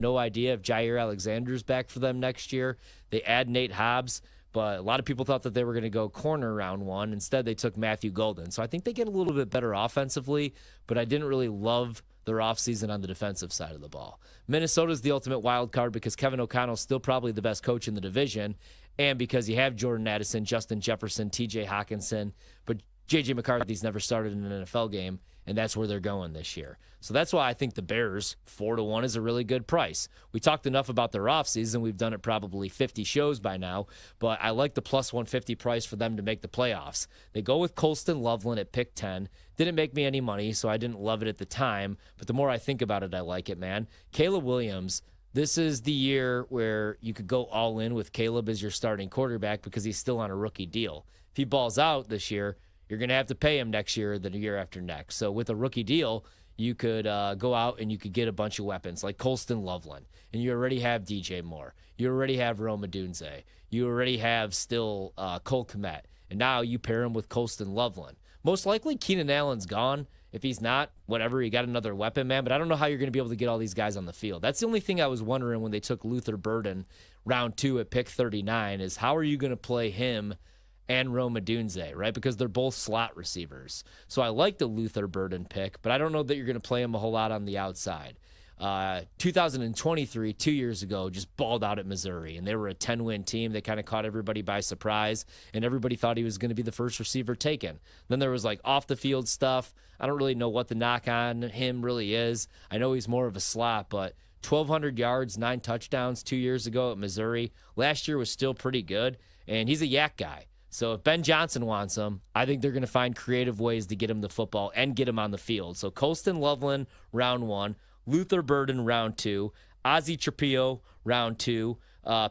no idea if Jair Alexander's back for them next year. They add Nate Hobbs, but a lot of people thought that they were going to go corner round one. Instead, they took Matthew Golden. So I think they get a little bit better offensively, but I didn't really love their offseason on the defensive side of the ball. Minnesota's the ultimate wild card because Kevin O'Connell's still probably the best coach in the division, and because you have Jordan Addison, Justin Jefferson, TJ Hawkinson, but J.J. McCarthy's never started in an NFL game, and that's where they're going this year. So that's why I think the Bears, 4-1, is a really good price. We talked enough about their offseason. We've done it probably 50 shows by now, but I like the plus 150 price for them to make the playoffs. They go with Colston Loveland at pick 10. Didn't make me any money, so I didn't love it at the time, but the more I think about it, I like it, man. Caleb Williams, this is the year where you could go all in with Caleb as your starting quarterback because he's still on a rookie deal. If he balls out this year, you're going to have to pay him next year, the year after next. So with a rookie deal, you could go out and you could get a bunch of weapons like Colston Loveland. And you already have DJ Moore. You already have Rome Odunze. You already have still Cole Kmet. And now you pair him with Colston Loveland. Most likely Keenan Allen's gone. If he's not, whatever, you got another weapon, man. But I don't know how you're going to be able to get all these guys on the field. That's the only thing I was wondering when they took Luther Burden round 2 at pick 39 is how are you going to play him and Rome Odunze, right? Because they're both slot receivers. So I like the Luther Burden pick, but I don't know that you're going to play him a whole lot on the outside. 2023, 2 years ago, just balled out at Missouri, and they were a 10-win team. They kind of caught everybody by surprise, and everybody thought he was going to be the first receiver taken. Then there was like off-the-field stuff. I don't really know what the knock on him really is. I know he's more of a slot, but 1,200 yards, 9 touchdowns 2 years ago at Missouri. Last year was still pretty good, and he's a yak guy. So if Ben Johnson wants him, I think they're going to find creative ways to get him the football and get him on the field. So Colston Loveland, round 1. Luther Burden, round 2. Ozzie Trapillo, round 2.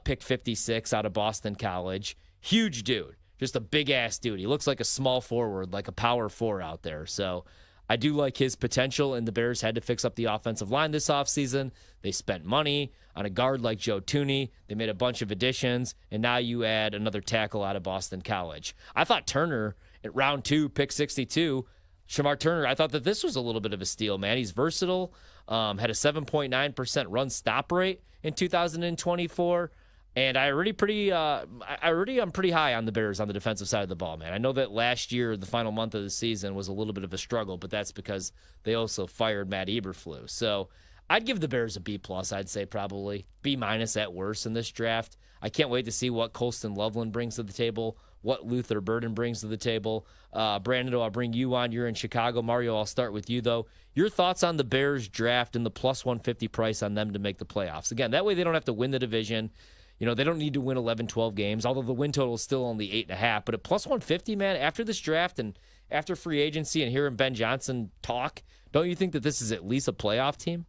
Pick 56 out of Boston College. Huge dude. Just a big-ass dude. He looks like a small forward, like a power 4 out there. So I do like his potential, and the Bears had to fix up the offensive line this offseason. They spent money on a guard like Joe Thuney. They made a bunch of additions, and now you add another tackle out of Boston College. I thought Turner at round 2, pick 62, Shamar Turner, I thought that this was a little bit of a steal, man. He's versatile, had a 7.9% run stop rate in 2024. And I'm pretty high on the Bears on the defensive side of the ball, man. I know that last year, the final month of the season was a little bit of a struggle, but that's because they also fired Matt Eberflus. So I'd give the Bears a B+, I'd say probably B- at worst in this draft. I can't wait to see what Colston Loveland brings to the table, what Luther Burden brings to the table. Brandon, I'll bring you on. You're in Chicago. Mario, I'll start with you, though. Your thoughts on the Bears draft and the plus 150 price on them to make the playoffs? Again, that way they don't have to win the division. You know, they don't need to win 11, 12 games, although the win total is still only 8.5. But at plus 150, man, after this draft and after free agency and hearing Ben Johnson talk, don't you think that this is at least a playoff team?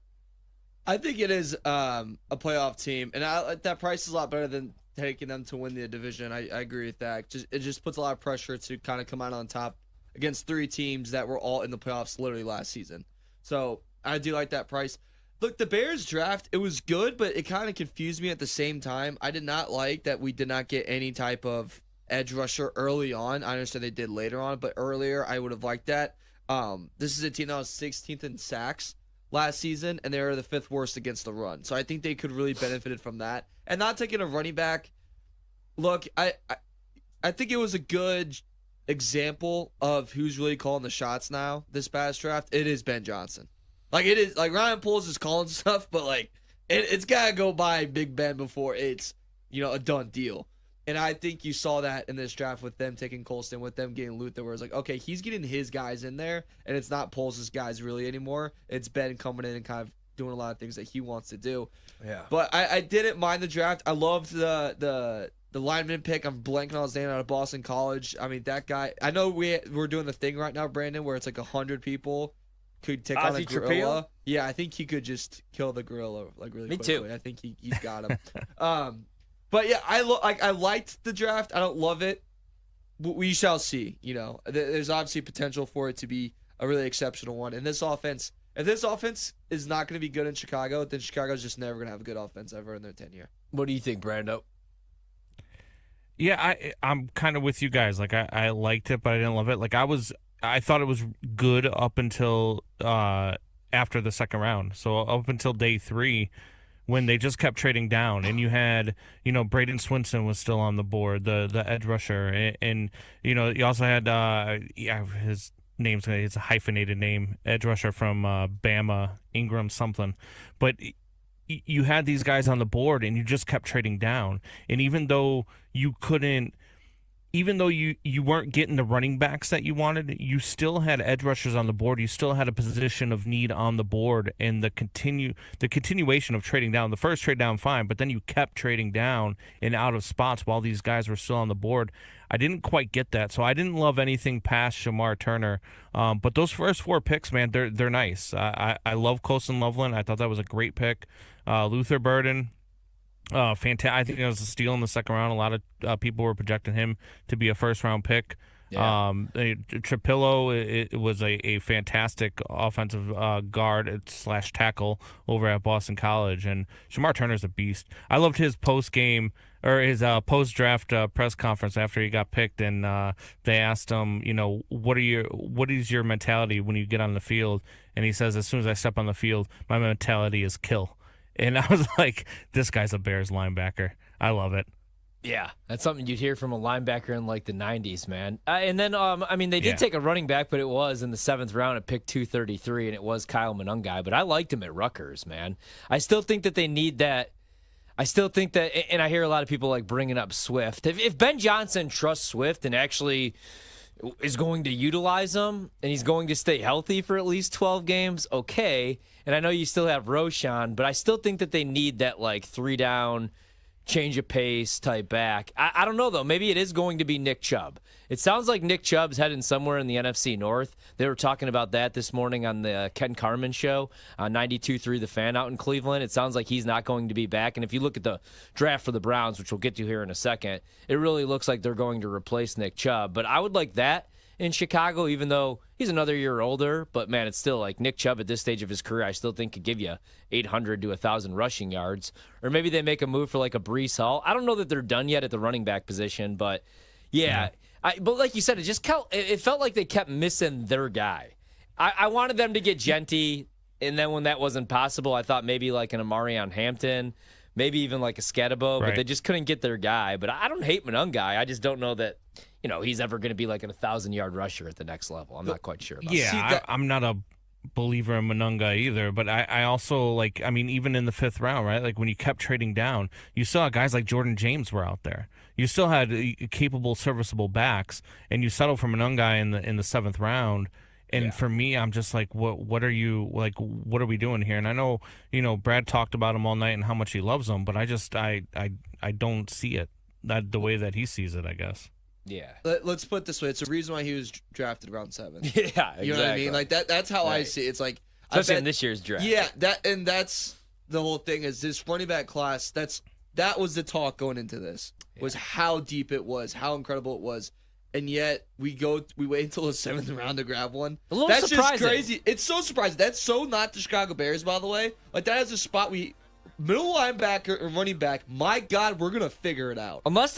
I think it is a playoff team, and that price is a lot better than taking them to win the division. I agree with that. It just puts a lot of pressure to kind of come out on top against 3 teams that were all in the playoffs literally last season. So I do like that price. Look, the Bears draft, it was good, but it kind of confused me at the same time. I did not like that we did not get any type of edge rusher early on. I understand they did later on, but earlier I would have liked that. This is a team that was 16th in sacks last season, and they were the 5th worst against the run. So I think they could really benefited from that. And not taking a running back, look, I think it was a good example of who's really calling the shots now this past draft. It is Ben Johnson. Like, it is, like, Ryan Poles is calling stuff, but, like, it's got to go by Big Ben before it's, a done deal. And I think you saw that in this draft with them taking Colston, with them getting Luther, where it's like, okay, he's getting his guys in there, and it's not Poles' guys really anymore. It's Ben coming in and kind of doing a lot of things that he wants to do. Yeah. But I didn't mind the draft. I loved the lineman pick. I'm blanking on his name, out of Boston College. I mean, that guy, I know we're doing the thing right now, Brandon, where it's like 100 people could take on a gorilla. Yeah, I think he could just kill the gorilla like really quickly. Me too. I think he's got him. But yeah, I liked the draft. I don't love it. We shall see. There's obviously potential for it to be a really exceptional one. And this offense, if this offense is not going to be good in Chicago, then Chicago's just never going to have a good offense ever in their tenure. What do you think, Brando? Yeah, I'm kind of with you guys. Like I liked it, but I didn't love it. Like I thought it was good up until after the second round. So up until day 3, when they just kept trading down, and you had, Braden Swinson was still on the board, the edge rusher, and you also had his name's it's a hyphenated name, edge rusher from Bama, Ingram something, but you had these guys on the board, and you just kept trading down, and even though you weren't getting the running backs that you wanted, you still had edge rushers on the board. You still had a position of need on the board, and the continuation of trading down. The first trade down, fine, but then you kept trading down and out of spots while these guys were still on the board. I didn't quite get that, so I didn't love anything past Shamar Turner. But those first 4 picks, man, they're nice. I love Colson Loveland. I thought that was a great pick. Luther Burden. Fantastic! I think it was a steal in the second round. A lot of people were projecting him to be a first-round pick. Yeah. Trapillo, it was a fantastic offensive guard / tackle over at Boston College, and Shamar Turner's a beast. I loved his post-game or his post-draft press conference after he got picked, and they asked him, what is your mentality when you get on the field? And he says, as soon as I step on the field, my mentality is kill. And I was like, this guy's a Bears linebacker. I love it. Yeah, that's something you'd hear from a linebacker in like the 90s, man. And then, they did take a running back, but it was in the 7th round at pick 233, and it was Kyle Monungai. But I liked him at Rutgers, man. I still think that they need that. I still think that, and I hear a lot of people like bringing up Swift. If Ben Johnson trusts Swift and actually is going to utilize him, and he's going to stay healthy for at least 12 games, okay. And I know you still have Roshan, but I still think that they need that like 3-down, change of pace type back. I don't know, though. Maybe it is going to be Nick Chubb. It sounds like Nick Chubb's heading somewhere in the NFC North. They were talking about that this morning on the Ken Carman show on 92.3 The Fan out in Cleveland. It sounds like he's not going to be back. And if you look at the draft for the Browns, which we'll get to here in a second, it really looks like they're going to replace Nick Chubb. But I would like that in Chicago, even though he's another year older. But, man, it's still like Nick Chubb at this stage of his career, I still think could give you 800 to 1,000 rushing yards. Or maybe they make a move for like a Breece Hall. I don't know that they're done yet at the running back position, but, yeah. But like you said, it felt like they kept missing their guy. I wanted them to get Genty, and then when that wasn't possible, I thought maybe like an Amarion Hampton, maybe even like a Scatabo, but they just couldn't get their guy. But I don't hate Monungai. I just don't know that he's ever going to be like an 1,000-yard rusher at the next level. I'm not quite sure about that. I'm not a believer in Monungai either, but I also even in the 5th round, right? Like when you kept trading down, you saw guys like Jordan James were out there. You still had capable, serviceable backs, and you settled for Monungai in the 7th round. And for me, I'm just like, what are we doing here? And I know, Brad talked about him all night and how much he loves him, but I don't see it the way that he sees it, I guess. Yeah. Let's put it this way. It's the reason why he was drafted around 7. Yeah, exactly. You know what I mean? Like that's how I see it. It's like, especially in this year's draft. Yeah, that's the whole thing is this running back class. That was the talk going into this, was how deep it was, how incredible it was. And yet we wait until the 7th round to grab one. That's surprising. Just crazy. It's so surprising. That's so not the Chicago Bears, by the way. Like that is a spot middle linebacker and running back. My God, we're gonna figure it out. Unless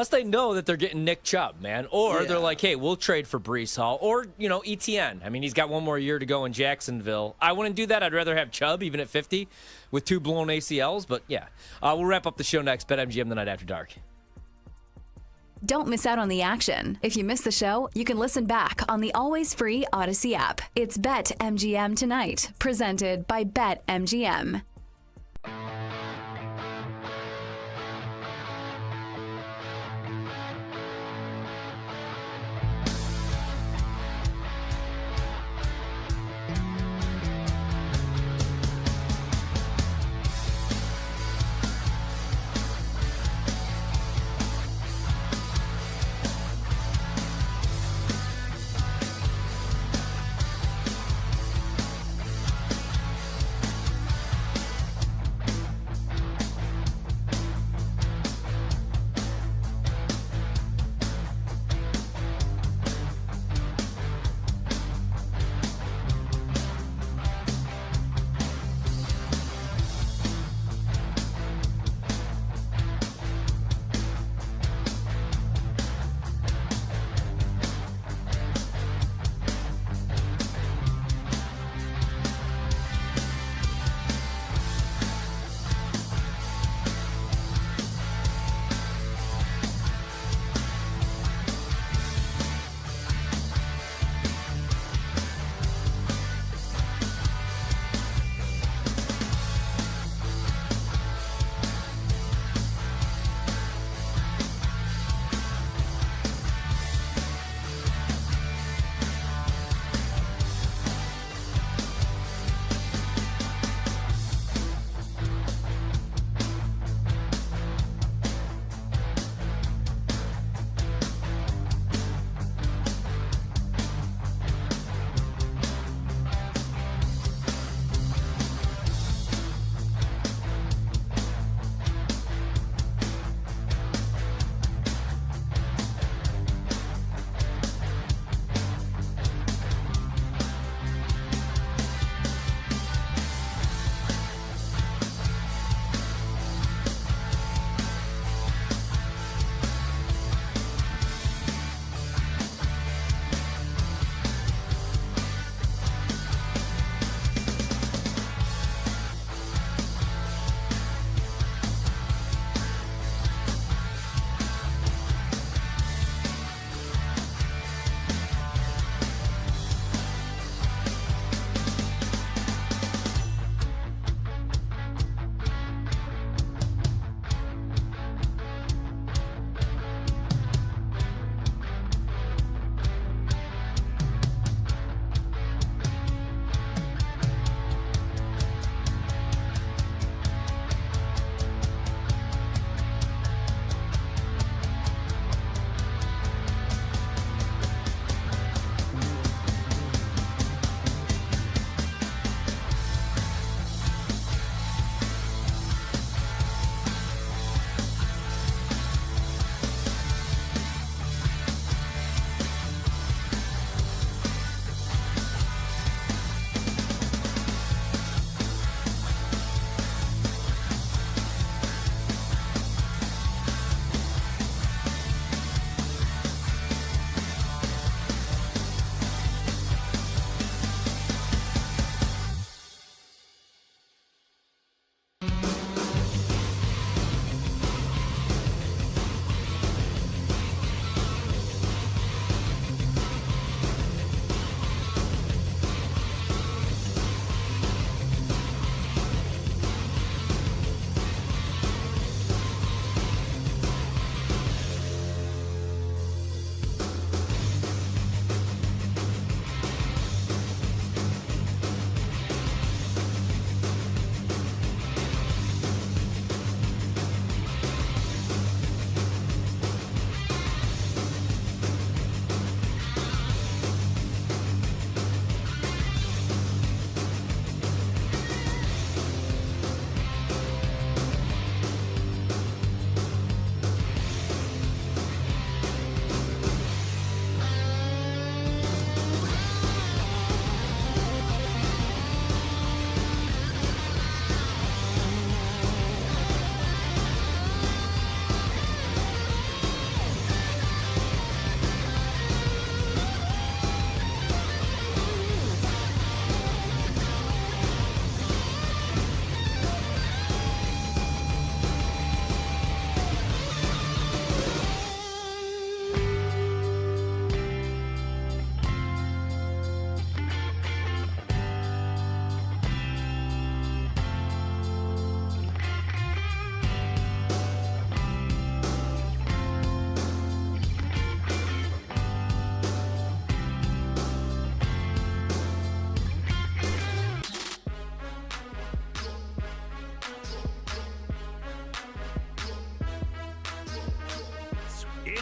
they know that they're getting Nick Chubb, man, or they're like, hey, we'll trade for Breece Hall, or ETN. I mean, he's got one more year to go in Jacksonville. I wouldn't do that. I'd rather have Chubb even at 50 with 2 blown ACLs. But yeah, we'll wrap up the show next. BetMGM the night after dark. Don't miss out on the action. If you missed the show, you can listen back on the always free Odyssey app. It's BetMGM Tonight, presented by BetMGM.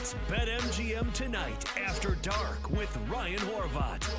It's BetMGM Tonight After Dark with Ryan Horvat.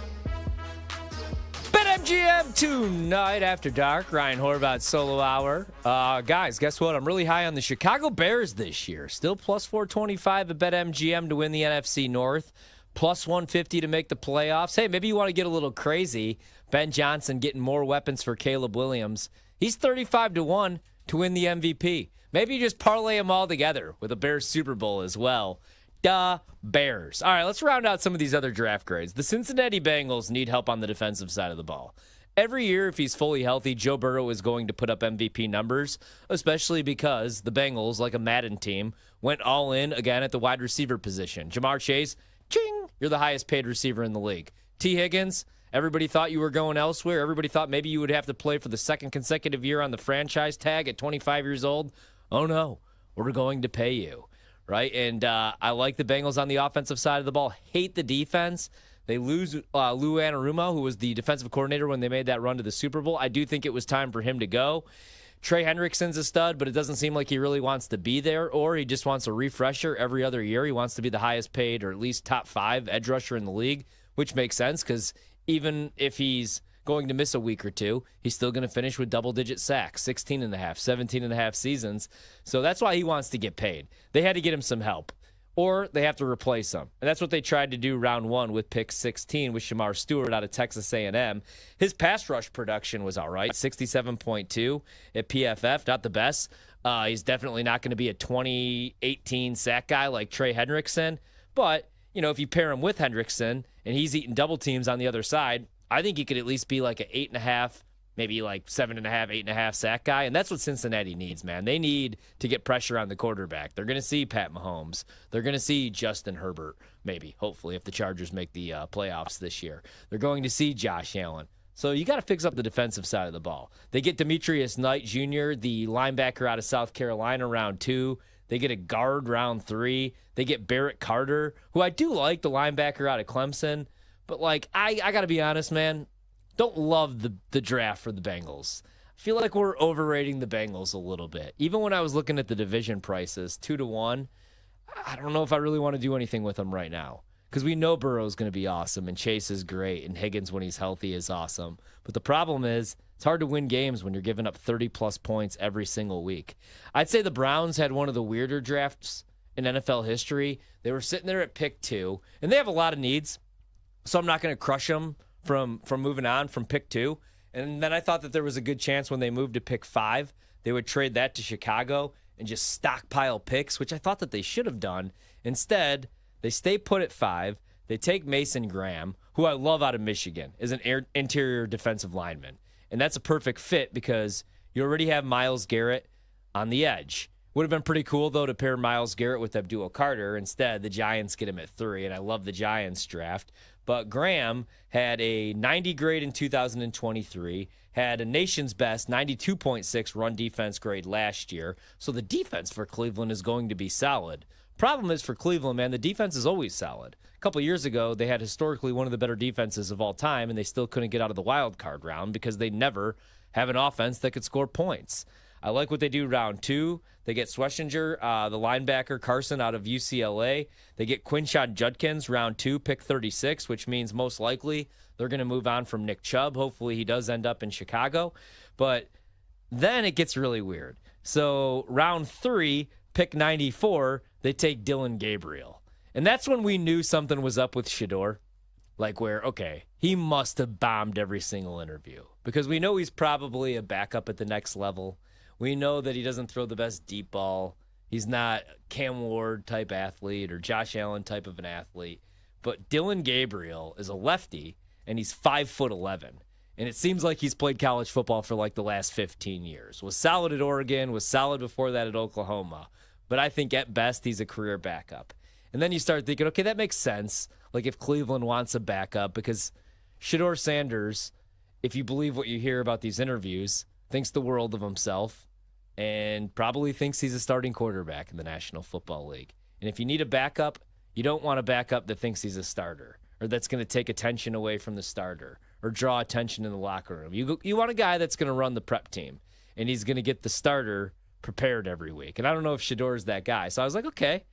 BetMGM Tonight After Dark. Ryan Horvat solo hour. Guys, guess what? I'm really high on the Chicago Bears this year. Still plus 425 at BetMGM to win the NFC North. Plus 150 to make the playoffs. Hey, maybe you want to get a little crazy. Ben Johnson getting more weapons for Caleb Williams. He's 35-1 to win the MVP. Maybe you just parlay them all together with a Bears Super Bowl as well. The Bears. All right, let's round out some of these other draft grades. The Cincinnati Bengals need help on the defensive side of the ball. Every year, if he's fully healthy, Joe Burrow is going to put up MVP numbers, especially because the Bengals, like a Madden team, went all in again at the wide receiver position. Jamar Chase, ching, you're the highest paid receiver in the league. T. Higgins, everybody thought you were going elsewhere. Everybody thought maybe you would have to play for the second consecutive year on the franchise tag at 25 years old. Oh, no, we're going to pay you, right? And I like the Bengals on the offensive side of the ball. Hate the defense. They lose Lou Anarumo, who was the defensive coordinator when they made that run to the Super Bowl. I do think it was time for him to go. Trey Hendrickson's a stud, but it doesn't seem like he really wants to be there, or he just wants a refresher every other year. He wants to be the highest paid or at least top 5 edge rusher in the league, which makes sense because even if he's going to miss a week or two, he's still going to finish with double-digit sacks, 16 and a half, 17 and a half seasons. So that's why he wants to get paid. They had to get him some help, or they have to replace him. And that's what they tried to do round 1 with pick 16 with Shamar Stewart out of Texas A&M. His pass rush production was all right, 67.2 at PFF, not the best. He's definitely not going to be a 2018 sack guy like Trey Hendrickson. But, you know, if you pair him with Hendrickson and he's eating double teams on the other side, I think he could at least be like an 8.5, maybe like 7.5, 8.5 sack guy. And that's what Cincinnati needs, man. They need to get pressure on the quarterback. They're going to see Pat Mahomes. They're going to see Justin Herbert, maybe, hopefully, if the Chargers make the playoffs this year. They're going to see Josh Allen. So you got to fix up the defensive side of the ball. They get Demetrius Knight Jr., the linebacker out of South Carolina, round 2. They get a guard round 3. They get Barrett Carter, who I do like, the linebacker out of Clemson. But, like, I got to be honest, man, don't love the draft for the Bengals. I feel like we're overrating the Bengals a little bit. Even when I was looking at the division prices, 2-1, I don't know if I really want to do anything with them right now. Because we know Burrow's going to be awesome, and Chase is great, and Higgins, when he's healthy, is awesome. But the problem is, it's hard to win games when you're giving up 30-plus points every single week. I'd say the Browns had one of the weirder drafts in NFL history. They were sitting there at pick 2, and they have a lot of needs. So I'm not going to crush them from moving on from pick 2. And then I thought that there was a good chance when they moved to pick 5, they would trade that to Chicago and just stockpile picks, which I thought that they should have done. Instead, they stay put at 5. They take Mason Graham, who I love out of Michigan, as an interior defensive lineman. And that's a perfect fit because you already have Myles Garrett on the edge. Would have been pretty cool, though, to pair Myles Garrett with Abdul Carter. Instead, the Giants get him at 3, and I love the Giants draft. But Graham had a 90 grade in 2023, had a nation's best 92.6 run defense grade last year. So the defense for Cleveland is going to be solid. Problem is for Cleveland, man, the defense is always solid. A couple years ago, they had historically one of the better defenses of all time, and they still couldn't get out of the wild card round because they never have an offense that could score points. I like what they do round 2. They get Schlesinger, the linebacker, Carson out of UCLA. They get Quinshon Judkins, round 2, pick 36, which means most likely they're going to move on from Nick Chubb. Hopefully he does end up in Chicago. But then it gets really weird. So round 3, pick 94, they take Dylan Gabriel. And that's when we knew something was up with Shedeur. Like where, okay, he must have bombed every single interview. Because we know he's probably a backup at the next level. We know that he doesn't throw the best deep ball. He's not Cam Ward type athlete or Josh Allen type of an athlete. But Dylan Gabriel is a lefty, and he's 5'11". And it seems like he's played college football for like the last 15 years. Was solid at Oregon, was solid before that at Oklahoma. But I think at best he's a career backup. And then you start thinking, okay, that makes sense. Like if Cleveland wants a backup, because Shedeur Sanders, if you believe what you hear about these interviews, thinks the world of himself and probably thinks he's a starting quarterback in the National Football League. And if you need a backup, you don't want a backup that thinks he's a starter or that's going to take attention away from the starter or draw attention in the locker room. You want a guy that's going to run the prep team, and he's going to get the starter prepared every week. And I don't know if Shedeur is that guy. So I was like, okay,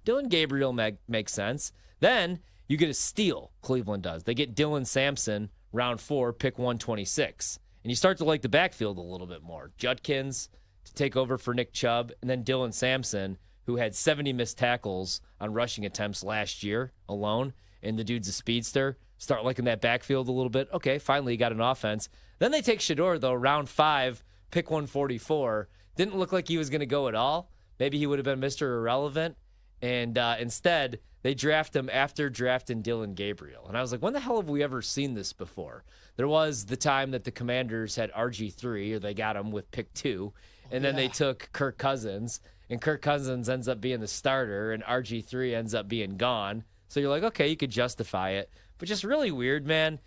Dylan Gabriel makes sense. Then you get a steal, Cleveland does. They get Dylan Sampson, round 4, pick 126. And you start to like the backfield a little bit more. Judkins to take over for Nick Chubb, and then Dylan Sampson, who had 70 missed tackles on rushing attempts last year alone, and the dude's a speedster. Start liking that backfield a little bit. Okay, finally you got an offense. Then they take Shedeur, though, round 5, pick 144. Didn't look like he was going to go at all. Maybe he would have been Mr. Irrelevant. And instead, they draft him after drafting Dylan Gabriel. And I was like, when the hell have we ever seen this before? There was the time that the Commanders had RG3, or they got him with pick 2, and then they took Kirk Cousins, and Kirk Cousins ends up being the starter, and RG3 ends up being gone. So you're like, okay, you could justify it. But just really weird, man.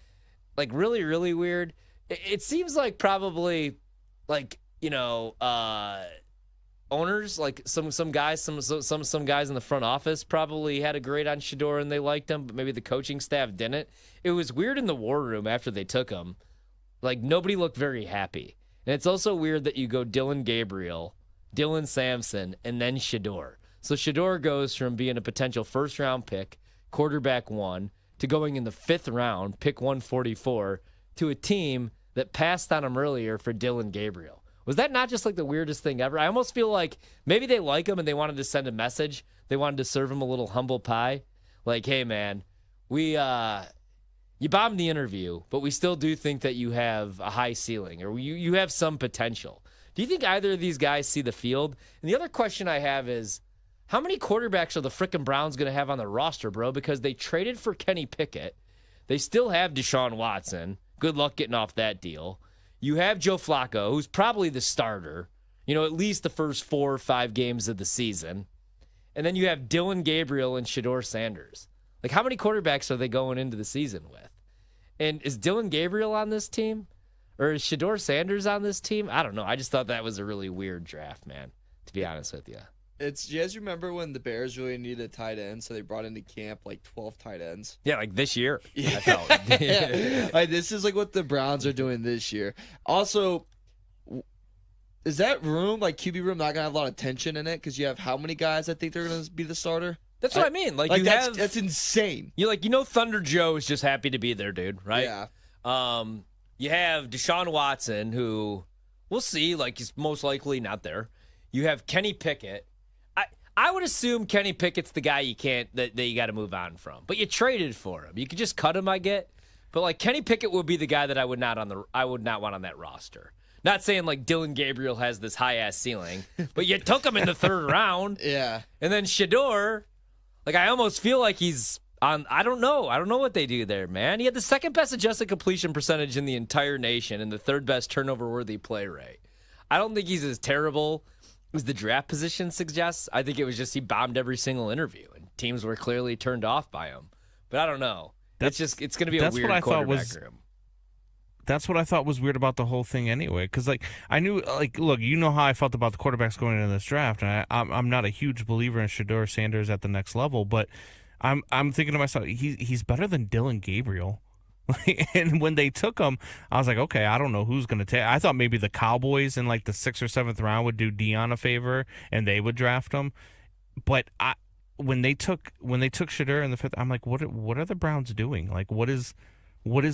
Like, really, really weird. It seems like probably, like, owners, like some guys, some guys in the front office probably had a grade on Shedeur and they liked him, but maybe the coaching staff didn't. It was weird in the war room after they took him. Like, nobody looked very happy. And it's also weird that you go Dylan Gabriel, Dylan Sampson, and then Shedeur. So Shedeur goes from being a potential first-round pick, quarterback 1, to going in the 5th round, pick 144, to a team that passed on him earlier for Dylan Gabriel. Was that not just like the weirdest thing ever? I almost feel like maybe they like him and they wanted to send a message. They wanted to serve him a little humble pie. Like, hey, man, you bombed the interview, but we still do think that you have a high ceiling, or you have some potential. Do you think either of these guys see the field? And the other question I have is, how many quarterbacks are the frickin' Browns going to have on their roster, bro? Because they traded for Kenny Pickett. They still have Deshaun Watson. Good luck getting off that deal. You have Joe Flacco, who's probably the starter, at least the first 4 or 5 games of the season. And then you have Dylan Gabriel and Shedeur Sanders. Like, how many quarterbacks are they going into the season with? And is Dylan Gabriel on this team? Or is Shedeur Sanders on this team? I don't know. I just thought that was a really weird draft, man, to be honest with you. Do you guys remember when the Bears really needed a tight end, so they brought into camp like 12 tight ends? Yeah, like this year. Yeah. I felt. Yeah. Like, this is like what the Browns are doing this year. Also, is that room, like QB room, not going to have a lot of tension in it? Because you have how many guys I think they're going to be the starter? That's what I mean. Like that's insane. Thunder Joe is just happy to be there, dude, right? Yeah. You have Deshaun Watson, who we'll see, like, he's most likely not there. You have Kenny Pickett. I would assume Kenny Pickett's the guy that you got to move on from. But you traded for him. You could just cut him, I get. But like Kenny Pickett would be the guy that I would not want on that roster. Not saying like Dylan Gabriel has this high ass ceiling, but you took him in the 3rd round. Yeah. And then Shedeur, like, I almost feel like he's on. I don't know what they do there, man. He had the 2nd best adjusted completion percentage in the entire nation and the 3rd best turnover worthy play rate. I don't think he's as terrible as the draft position suggests. I think it was just he bombed every single interview, and teams were clearly turned off by him. But I don't know. It's going to be a weird quarterback room. That's what I thought was weird about the whole thing anyway. Because, like, I knew, like, look, you know how I felt about the quarterbacks going into this draft, and I'm not a huge believer in Shedeur Sanders at the next level, but I'm thinking to myself, he's better than Dylan Gabriel. And when they took him, I was like, okay, I don't know who's going to take. I thought maybe the Cowboys in like the 6th or 7th round would do Dion a favor and they would draft him. But when they took Shedeur in the 5th, I'm like, what are the Browns doing? Like, what is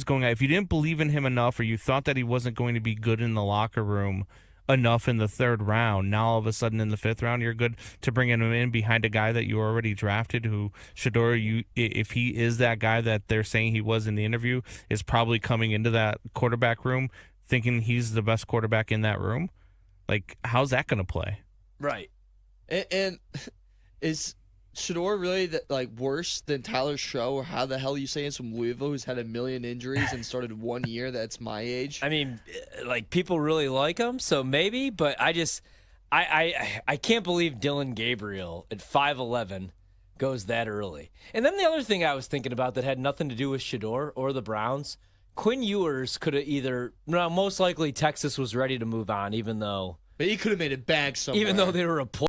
going on? If you didn't believe in him enough, or you thought that he wasn't going to be good in the locker room enough in the 3rd round, now all of a sudden in the 5th round you're good to bring him in behind a guy that you already drafted, who Shedeur, if he is that guy that they're saying he was in the interview, is probably coming into that quarterback room thinking he's the best quarterback in that room. Like, how's that going to play? Right. And is Shedeur really worse than Tyler Show, or how the hell are you saying from Louisville, who's had a million injuries and started 1 year that's my age? I mean, like, people really like him, so maybe, but I can't believe Dylan Gabriel at 5'11" goes that early. And then the other thing I was thinking about that had nothing to do with Shedeur or the Browns, Quinn Ewers could have most likely Texas was ready to move on, even though But he could have made it back somewhere. Even though they were a